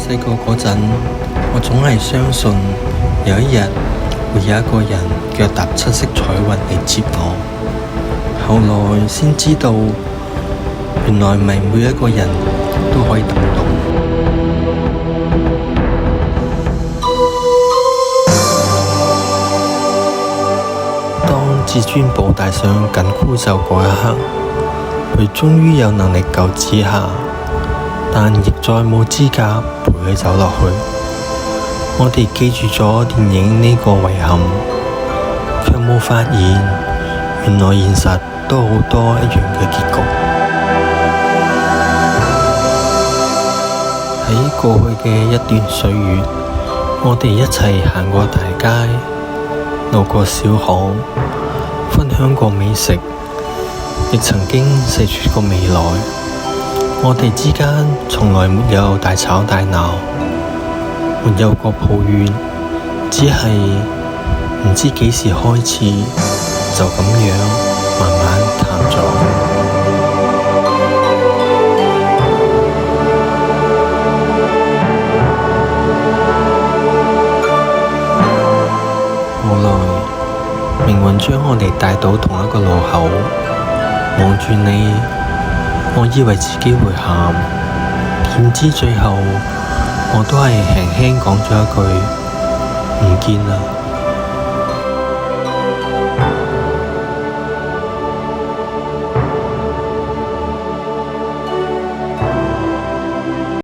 細個嗰陣，我總係相信有一日會有一個人腳踏七色彩雲嚟接我。後來先知道，原來唔係每一個人都可以等到。當至尊寶戴上緊箍咒嗰一刻，佢終於有能力救紫霞，但亦再冇資格陪佢走落去。我哋記住咗電影呢個遺憾，卻冇發現原來現實都好多一樣嘅結局。喺過去嘅一段歲月，我哋一齊行過大街，路過小巷，分享過美食，亦曾經寫出過未來。我哋之間從來沒有大吵大鬧，沒有過抱怨，只係唔知幾時開始就咁樣慢慢淡咗。後來命運將我哋帶到同一個路口，望住你，我以為自己會喊，點知最後我都係輕輕講咗一句唔見啦。